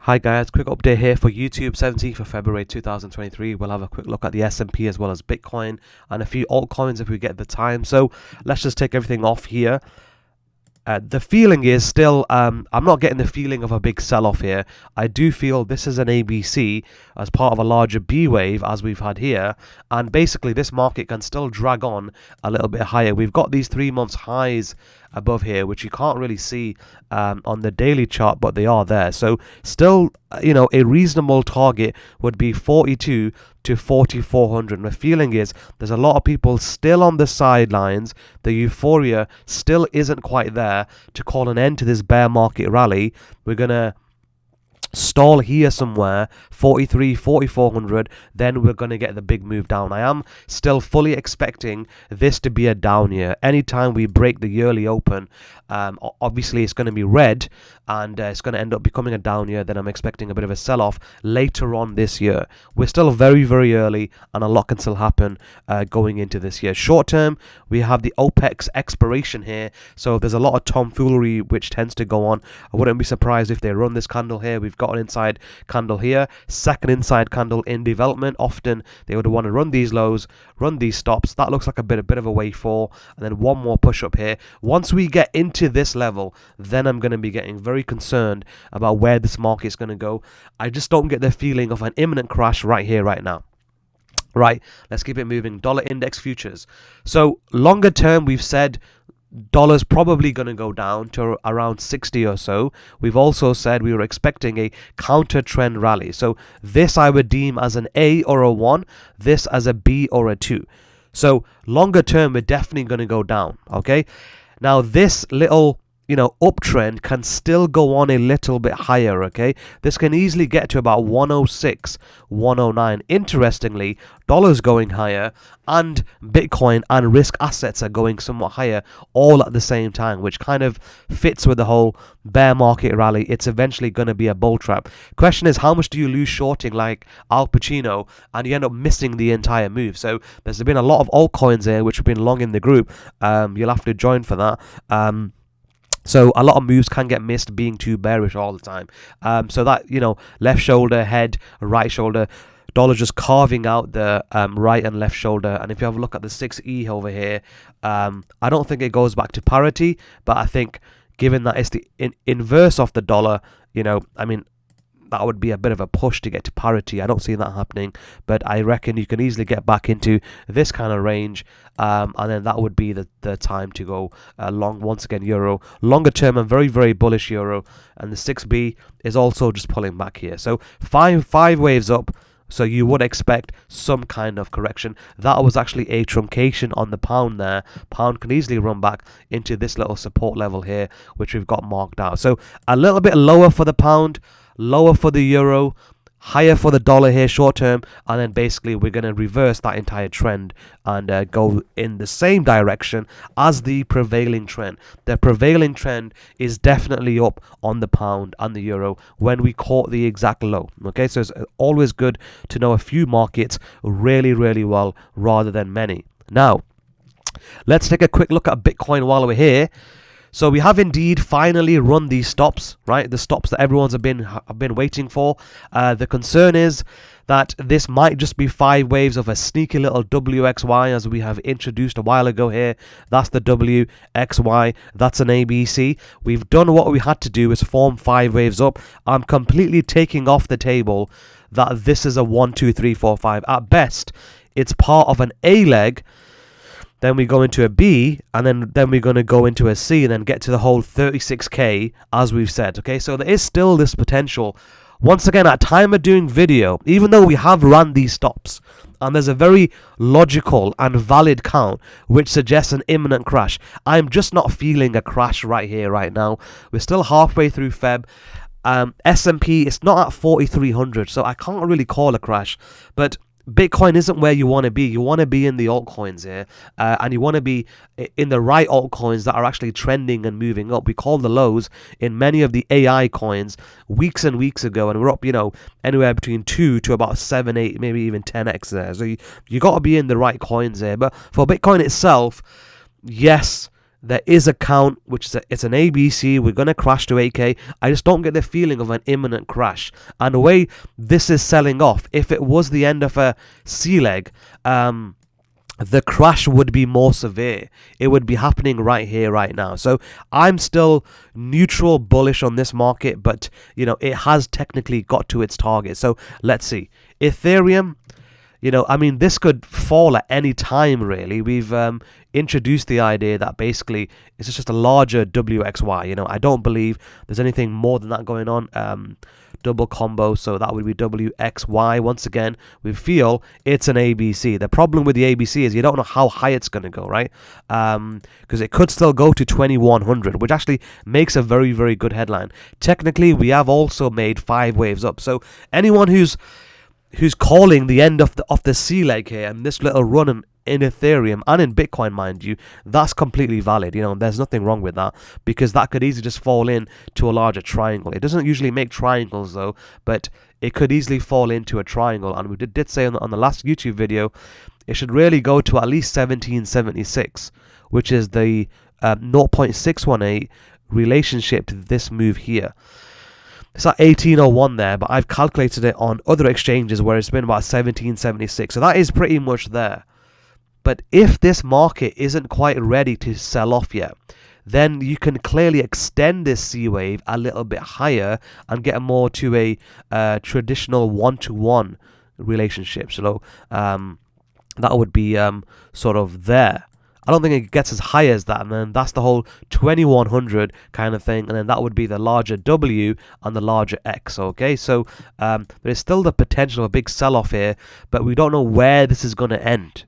Hi guys, quick update here for YouTube, 17th of February 2023. We'll have a quick look at the S&P as well as Bitcoin and a few altcoins if we get the time. So let's just take everything off here. The feeling is still, I'm not getting the feeling of a big sell-off here. I do feel this is an ABC as part of a larger B wave as we've had here. And basically this market can still drag on a little bit higher. We've got these 3 months highs above here, which you can't really see on the daily chart, but they are there. So still, a reasonable target would be 42 to 4400. My feeling is there's a lot of people still on the sidelines. The euphoria still isn't quite there to call an end to this bear market rally. We're gonna stall here somewhere, 43, 4400, then we're going to get the big move down. I am still fully expecting this to be a down year. Anytime we break the yearly open, obviously it's going to be red and it's going to end up becoming a down year. Then I'm expecting a bit of a sell-off later on this year. We're still very, very early and a lot can still happen going into this year. Short term, we have the OPEX expiration here, so there's a lot of tomfoolery which tends to go on. I wouldn't be surprised if they run this candle here. We've got an inside candle here, second inside candle in development. Often they would want to run these lows, run these stops. That looks like a bit of a wave 4, and then one more push up here. Once we get into this level, then I'm going to be getting very concerned about where this market is going to go. I just don't get the feeling of an imminent crash right here, right now. Right, let's keep it moving. Dollar index futures. So longer term, we've said dollar's probably going to go down to around 60 or so. We've also said we were expecting a counter trend rally. So this I would deem as an A or a 1, this as a B or a 2. So longer term, we're definitely going to go down. Okay, now this little uptrend can still go on a little bit higher. Okay, this can easily get to about 106, 109. Interestingly, dollar's going higher and Bitcoin and risk assets are going somewhat higher all at the same time, which kind of fits with the whole bear market rally. It's eventually going to be a bull trap. Question is, how much do you lose shorting like Al Pacino and you end up missing the entire move? So there's been a lot of altcoins here which have been long in the group. You'll have to join for that. So a lot of moves can get missed being too bearish all the time. So that, left shoulder, head, right shoulder, dollar just carving out the right and left shoulder. And if you have a look at the 6E over here, I don't think it goes back to parity, but I think given that it's the inverse of the dollar, that would be a bit of a push to get to parity. I don't see that happening, but I reckon you can easily get back into this kind of range, and then that would be the time to go long. Once again, euro. Longer term, I'm very, very bullish euro, and the 6B is also just pulling back here. So five waves up, so you would expect some kind of correction. That was actually a truncation on the pound there. Pound can easily run back into this little support level here, which we've got marked out. So a little bit lower for the pound, lower for the euro, higher for the dollar here short term, and then basically we're going to reverse that entire trend and go in the same direction as the prevailing trend. The prevailing trend is definitely up on the pound and the euro when we caught the exact low. Okay, so it's always good to know a few markets really, really well rather than many. Now, let's take a quick look at Bitcoin while we're here. So we have indeed finally run these stops, right? The stops that everyone's have been waiting for. The concern is that this might just be 5 waves of a sneaky little WXY as we have introduced a while ago here. That's the WXY. That's an ABC. We've done what we had to do, is form 5 waves up. I'm completely taking off the table that this is a 1, 2, 3, 4, 5. At best, it's part of an A leg. Then we go into a B, and then we're going to go into a C, and then get to the whole 36K, as we've said. Okay, so there is still this potential. Once again, at time of doing video, even though we have run these stops, and there's a very logical and valid count which suggests an imminent crash, I'm just not feeling a crash right here, right now. We're still halfway through Feb. S&P, it's not at 4,300, so I can't really call a crash, but Bitcoin isn't where you want to be. You want to be in the altcoins here, and you want to be in the right altcoins that are actually trending and moving up. We call the lows in many of the AI coins weeks and weeks ago, and we're up, anywhere between 2 to about 7, 8, maybe even 10x there. So you got to be in the right coins there. But for Bitcoin itself, yes, There is a count, which is it's an ABC. We're going to crash to 8K. I just don't get the feeling of an imminent crash. And the way this is selling off, if it was the end of a C leg, the crash would be more severe. It would be happening right here, right now. So I'm still neutral bullish on this market, but it has technically got to its target. So let's see. Ethereum, this could fall at any time, really. We've introduced the idea that basically it's just a larger WXY. I don't believe there's anything more than that going on. Double combo, so that would be WXY. Once again, we feel it's an ABC. The problem with the ABC is you don't know how high it's going to go, right? Because it could still go to 2100, which actually makes a very, very good headline. Technically, we have also made 5 waves up. So anyone who's calling the end of the C leg here and this little run in Ethereum and in Bitcoin, mind you, that's completely valid. There's nothing wrong with that, because that could easily just fall in to a larger triangle. It doesn't usually make triangles though, but it could easily fall into a triangle. And we did say on the last YouTube video, it should really go to at least 1776, which is the 0.618 relationship to this move here. It's at 1801 there, but I've calculated it on other exchanges where it's been about 1776. So that is pretty much there. But if this market isn't quite ready to sell off yet, then you can clearly extend this C wave a little bit higher and get more to a traditional one-to-one relationship. So that would be sort of there. I don't think it gets as high as that, and then that's the whole 2100 kind of thing, and then that would be the larger W and the larger X. Okay, so there's still the potential of a big sell-off here, but we don't know where this is going to end.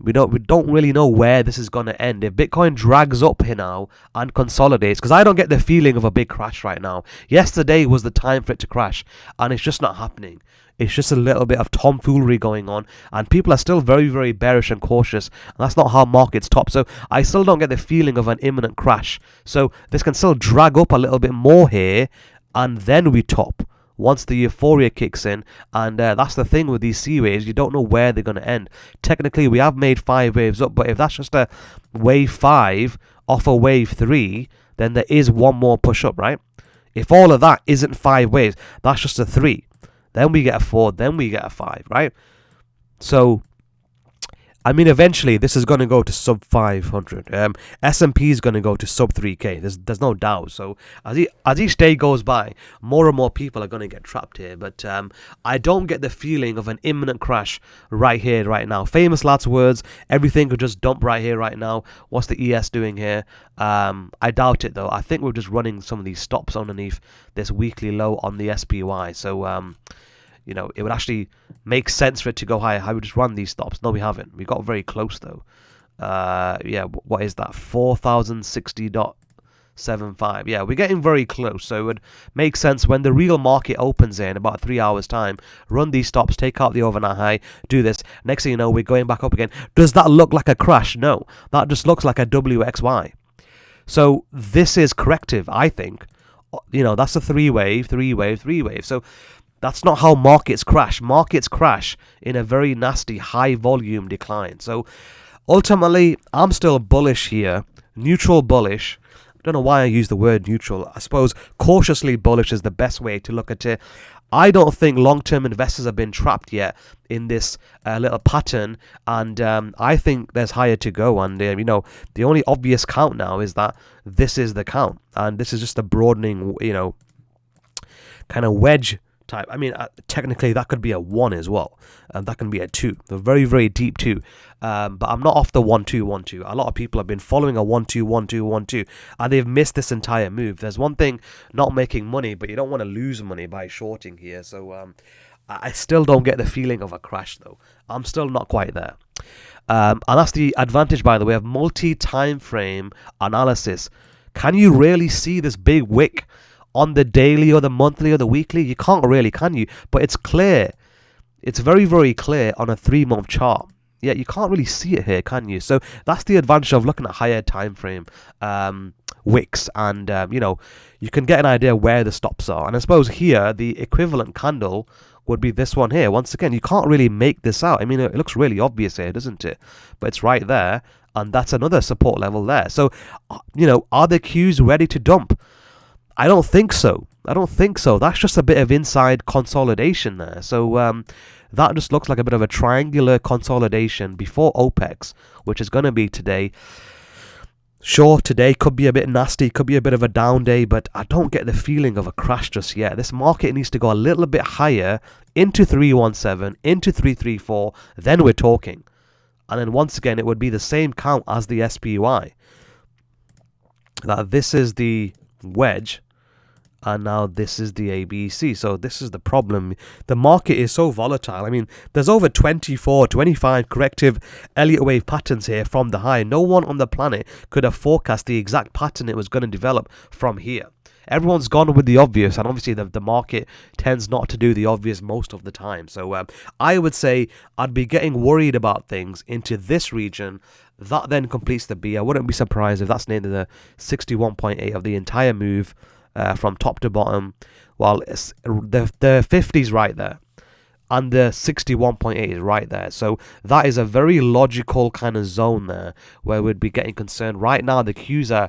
We don't really know where this is going to end. If Bitcoin drags up here now and consolidates, because I don't get the feeling of a big crash right now. Yesterday was the time for it to crash, and it's just not happening. It's just a little bit of tomfoolery going on, and people are still very, very bearish and cautious, and that's not how markets top. So I still don't get the feeling of an imminent crash. So this can still drag up a little bit more here, and then we top once the euphoria kicks in. And that's the thing with these C waves, you don't know where they're going to end. Technically, we have made 5 waves up, but if that's just a wave 5 off a wave 3, then there is one more push up, right? If all of that isn't 5 waves, that's just a 3. Then we get a 4, then we get a 5, right? So eventually this is going to go to sub 500. S&P is going to go to sub 3K. There's no doubt. So as each day goes by, more and more people are going to get trapped here. But I don't get the feeling of an imminent crash right here, right now. Famous last words, everything could just dump right here, right now. What's the ES doing here? I doubt it, though. I think we're just running some of these stops underneath this weekly low on the SPY. So it would actually make sense for it to go higher. I would just run these stops. No, we haven't. We got very close, though. What is that? 4060.75. Yeah, we're getting very close. So it would make sense when the real market opens in about 3 hours' time. Run these stops, take out the overnight high, do this. Next thing you know, we're going back up again. Does that look like a crash? No. That just looks like a WXY. So this is corrective, I think. That's a 3-wave, 3-wave, 3-wave. So that's not how markets crash. Markets crash in a very nasty high volume decline. So ultimately, I'm still bullish here. Neutral bullish. I don't know why I use the word neutral. I suppose cautiously bullish is the best way to look at it. I don't think long-term investors have been trapped yet in this little pattern, and I think there's higher to go. And the only obvious count now is that this is the count, and this is just a broadening, kind of wedge type. Technically that could be a 1 as well, and that can be a 2, a very, very deep 2. But I'm not off the 1-2-1-2. A lot of people have been following a 1-2-1-2-1-2, and they've missed this entire move. There's one thing not making money, but you don't want to lose money by shorting here. So I still don't get the feeling of a crash, though. I'm still not quite there. And that's the advantage, by the way, of multi-time frame analysis. Can you really see this big wick on the daily or the monthly or the weekly? You can't really, can you? But it's clear. It's very, very clear on a 3-month chart. Yeah, you can't really see it here, can you? So that's the advantage of looking at higher time frame wicks, and you can get an idea where the stops are. And I suppose here the equivalent candle would be this one here. Once again, you can't really make this out. It looks really obvious here, doesn't it? But it's right there. and that's another support level there. So, are the Qs ready to dump? I don't think so. That's just a bit of inside consolidation there. So that just looks like a bit of a triangular consolidation before OPEX, which is going to be today. Sure, today could be a bit nasty, could be a bit of a down day, but I don't get the feeling of a crash just yet. This market needs to go a little bit higher into 317, into 334, then we're talking. And then once again, it would be the same count as the SPY. Now, this is the wedge, and now this is the ABC. So this is the problem. The market is so volatile. I mean, there's over 24, 25 corrective Elliott wave patterns here from the high. No one on the planet could have forecast the exact pattern it was going to develop from here. Everyone's gone with the obvious, and obviously the market tends not to do the obvious most of the time. So I would say I'd be getting worried about things into this region. That then completes the B. I wouldn't be surprised if that's near the 61.8 of the entire move. From top to bottom, while the 50 is right there, and the 61.8 is right there. So that is a very logical kind of zone there where we'd be getting concerned. Right now, the Qs are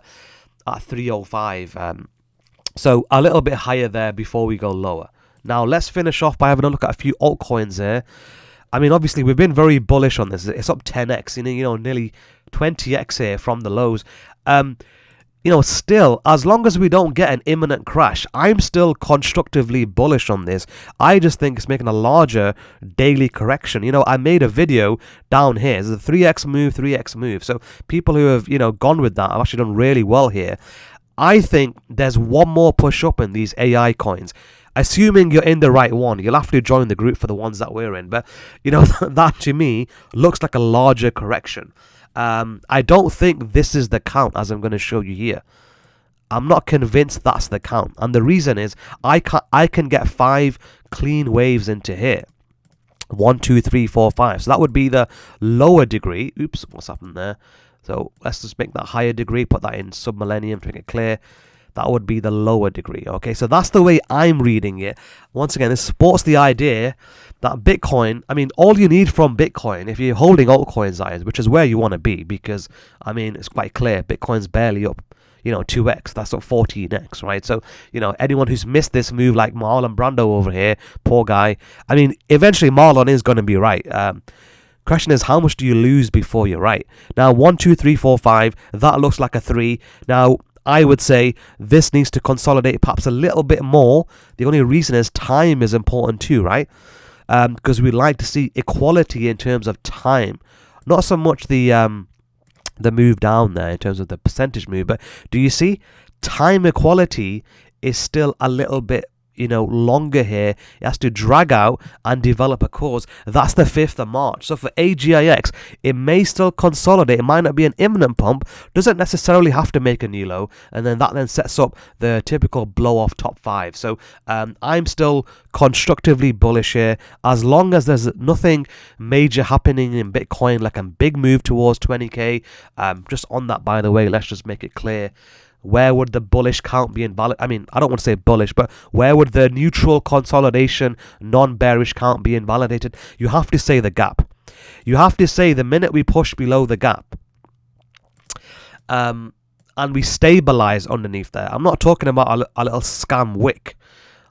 at 305, so a little bit higher there before we go lower. Now let's finish off by having a look at a few altcoins here. I mean, obviously we've been very bullish on this. It's up 10x, nearly 20x here from the lows. Still, as long as we don't get an imminent crash, I'm still constructively bullish on this. I just think it's making a larger daily correction. I made a video down here. It's a 3x move. So people who have, gone with that have actually done really well here. I think there's one more push up in these AI coins. Assuming you're in the right one, you'll have to join the group for the ones that we're in. But, that to me looks like a larger correction. I don't think this is the count, as I'm going to show you here. I'm not convinced that's the count, and the reason is I can get 5 clean waves into here. 1, 2, 3, 4, 5. So that would be the lower degree. Oops, what's happened there? So let's just make that higher degree. Put that in submillennium to make it clear. That would be the lower degree. Okay, so that's the way I'm reading it. Once again, this supports the idea that Bitcoin, all you need from Bitcoin, if you're holding altcoins, that is, which is where you want to be, because, it's quite clear, Bitcoin's barely up, 2x, that's up 14x, right? So, anyone who's missed this move, like Marlon Brando over here, poor guy, eventually Marlon is going to be right. Question is, how much do you lose before you're right? Now, 1, 2, 3, 4, 5, that looks like a 3. Now, I would say this needs to consolidate perhaps a little bit more. The only reason is time is important too, right? Because we'd like to see equality in terms of time, not so much the move down there in terms of the percentage move. But do you see time equality is still a little bit longer here? It has to drag out and develop a cause. That's the 5th of March. So for AGIX, it may still consolidate. It might not be an imminent pump. Doesn't necessarily have to make a new low. And then that then sets up the typical blow off top 5. So I'm still constructively bullish here. As long as there's nothing major happening in Bitcoin, like a big move towards 20k. Just on that, by the way, let's just make it clear. Where would the bullish count be invalid? I don't want to say bullish, but where would the neutral consolidation, non-bearish count be invalidated? You have to say the gap. You have to say the minute we push below the gap, and we stabilize underneath there. I'm not talking about a little scam wick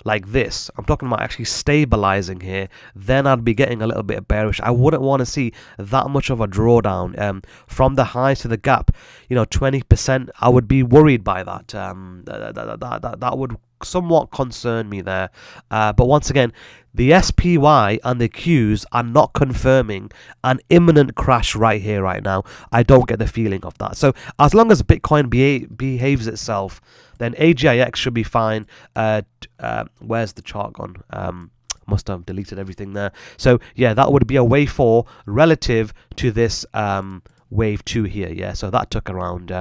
like this. I'm talking about actually stabilizing here. Then I'd be getting a little bit bearish. I wouldn't want to see that much of a drawdown from the highs to the gap. 20%. I would be worried by that. That would somewhat concern me there. But once again, the SPY and the Qs are not confirming an imminent crash right here, right now. I don't get the feeling of that. So as long as Bitcoin behaves itself, then AGIX should be fine. Where's the chart gone? Must have deleted everything there. So yeah, that would be a wave 4 relative to this wave 2 here. Yeah, so that took around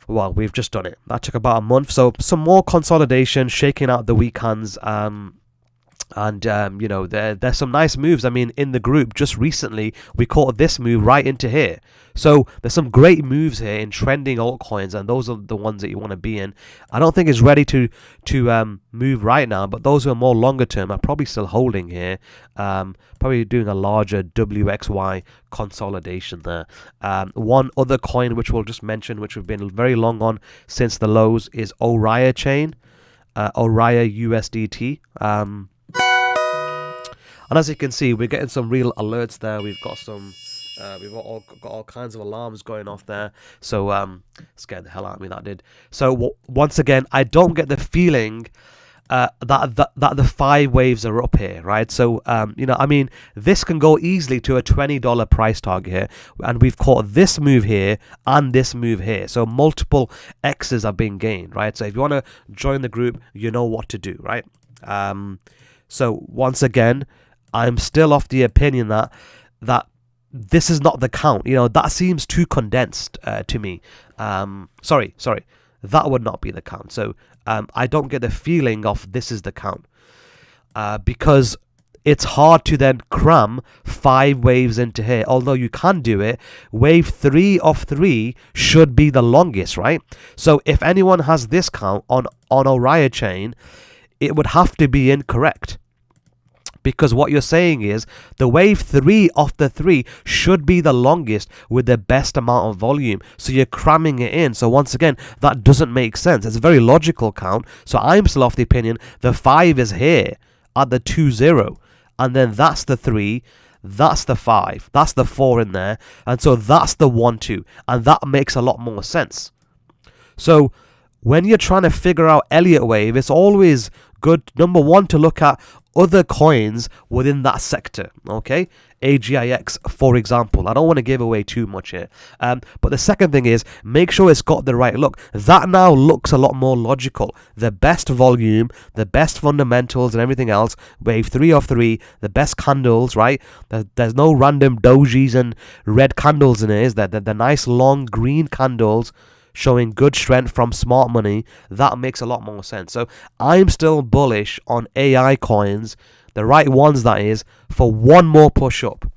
well, we've just done it. That took about a month. So some more consolidation, shaking out the weak hands. And there's some nice moves. I mean, in the group just recently, we caught this move right into here. So there's some great moves here in trending altcoins, and those are the ones that you want to be in. I don't think it's ready to move right now, but those who are more longer term are probably still holding here. Probably doing a larger WXY consolidation there. One other coin which we'll just mention, which we've been very long on since the lows, is Oriya chain, Oriya USDT. And as you can see, we're getting some real alerts there. We've got some, we've got all kinds of alarms going off there. So scared the hell out of me, that did. So once again, I don't get the feeling that the 5 waves are up here, right? So I mean, this can go easily to a $20 price target here, and we've caught this move here and this move here. So multiple X's are being gained, right? So if you want to join the group, you know what to do, right? So once again, I'm still of the opinion that this is not the count. That seems too condensed to me. Sorry, that would not be the count. So I don't get the feeling of this is the count, because it's hard to then cram 5 waves into here. Although you can do it, wave 3 of 3 should be the longest, right? So if anyone has this count on Oriya chain, it would have to be incorrect. Because what you're saying is the wave 3 of the 3 should be the longest with the best amount of volume. So you're cramming it in. So once again, that doesn't make sense. It's a very logical count. So I'm still of the opinion the 5 is here at the 2-0. And then that's the 3. That's the 5. That's the 4 in there. And so that's the 1-2. And that makes a lot more sense. So when you're trying to figure out Elliott wave, it's always good, number one, to look at other coins within that sector, okay? AGIX, for example. I don't want to give away too much here. But the second thing is, make sure it's got the right look. That now looks a lot more logical. The best volume, the best fundamentals and everything else. Wave 3 of 3, the best candles, right? There's no random dojis and red candles in it. They're nice long green candles showing good strength from smart money. That makes a lot more sense. So I'm still bullish on AI coins, the right ones that is, for one more push up.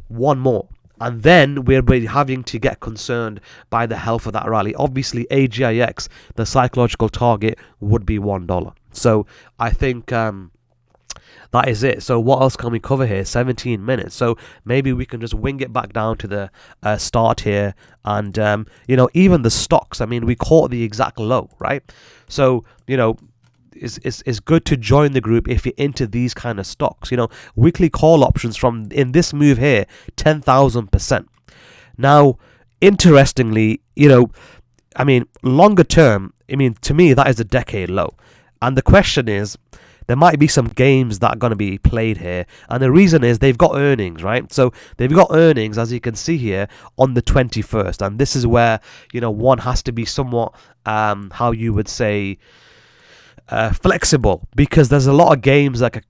One more. And then we're having to get concerned by the health of that rally. Obviously, AGIX, the psychological target, would be $1. So I think that is it. So what else can we cover here? 17 minutes. So maybe we can just wing it back down to the start here. And, even the stocks, I mean, we caught the exact low, right? So, it's good to join the group if you're into these kind of stocks. Weekly call options from in this move here, 10,000%. Now, interestingly, longer term, to me, that is a decade low. And the question is, there might be some games that are going to be played here. And the reason is they've got earnings, right? So they've got earnings, as you can see here, on the 21st. And this is where, one has to be somewhat, how you would say, flexible, because there's a lot of games that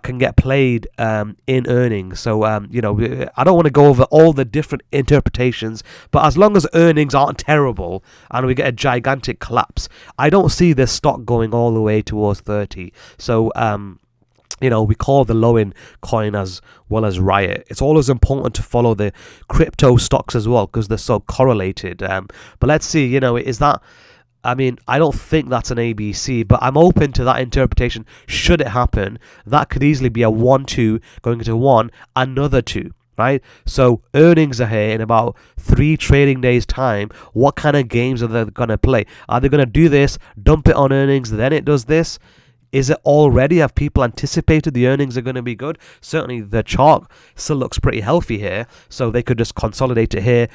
can get played in earnings. So I don't want to go over all the different interpretations, but as long as earnings aren't terrible and we get a gigantic collapse, I don't see this stock going all the way towards 30. So we call the low in coin as well as Riot. It's always important to follow the crypto stocks as well, because they're so correlated. But let's see, is that, I don't think that's an ABC, but I'm open to that interpretation. Should it happen, that could easily be a 1-2 going into 1, another 2, right? So earnings are here in about 3 trading days time. What kind of games are they going to play? Are they going to do this, dump it on earnings, then it does this? Is it already? Have people anticipated the earnings are going to be good? Certainly the chart still looks pretty healthy here, so they could just consolidate it here,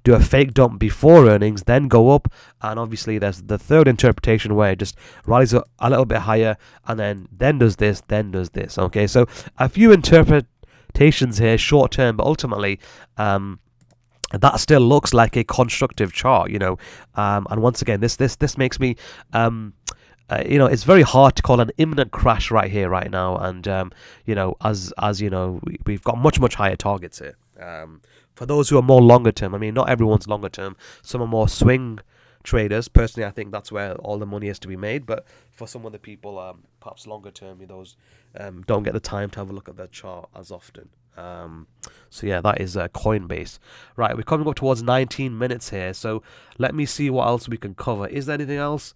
do a fake dump before earnings, then go up. And obviously there's the third interpretation where it just rallies a little bit higher and then does this, then does this. Okay, so a few interpretations here, short term, but ultimately that still looks like a constructive chart, and once again, this makes me it's very hard to call an imminent crash right here, right now, and as we've got much higher targets here. For those who are more longer term, not everyone's longer term. Some are more swing traders. Personally, I think that's where all the money is to be made. But for some other people, perhaps longer term, those don't get the time to have a look at their chart as often. So yeah, that is Coinbase. Right, we're coming up towards 19 minutes here. So let me see what else we can cover. Is there anything else?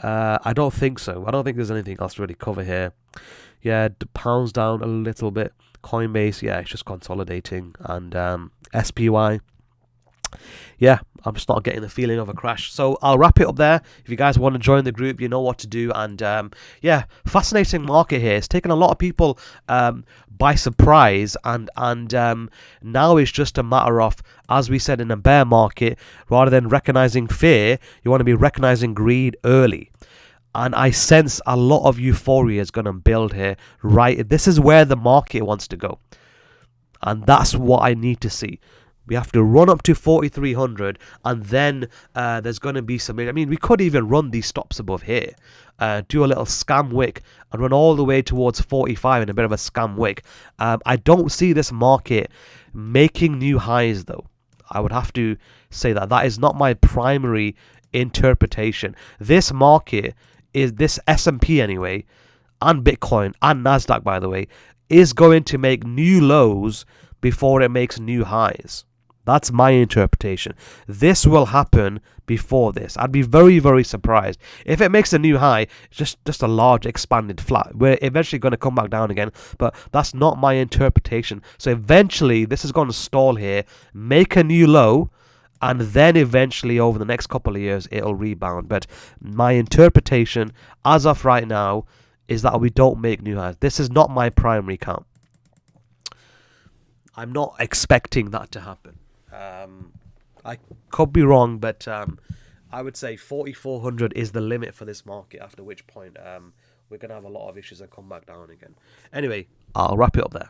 I don't think so. I don't think there's anything else to really cover here. Yeah, the pound's down a little bit. Coinbase, yeah, it's just consolidating. And SPY, yeah, I'm just not getting the feeling of a crash. So I'll wrap it up there. If you guys want to join the group, you know what to do. And yeah, fascinating market here. It's taken a lot of people by surprise. And now it's just a matter of, as we said in a bear market, rather than recognizing fear, you want to be recognizing greed early. And I sense a lot of euphoria is going to build here. Right, this is where the market wants to go. And that's what I need to see. We have to run up to 4,300, and then there's going to be some... I mean, we could even run these stops above here. Do a little scam wick and run all the way towards 45 in a bit of a scam wick. I don't see this market making new highs, though. I would have to say that. That is not my primary interpretation. This market, is this S&P anyway, and Bitcoin, and Nasdaq, by the way, is going to make new lows before it makes new highs. That's my interpretation. This will happen before this. I'd be very, very surprised. If it makes a new high, just a large expanded flat. We're eventually going to come back down again, but that's not my interpretation. So eventually, this is going to stall here, make a new low, and then eventually over the next couple of years, it'll rebound. But my interpretation, as of right now, is that we don't make new highs. This is not my primary count. I'm not expecting that to happen. I could be wrong, but I would say 4,400 is the limit for this market, after which point we're going to have a lot of issues and come back down again. Anyway, I'll wrap it up there.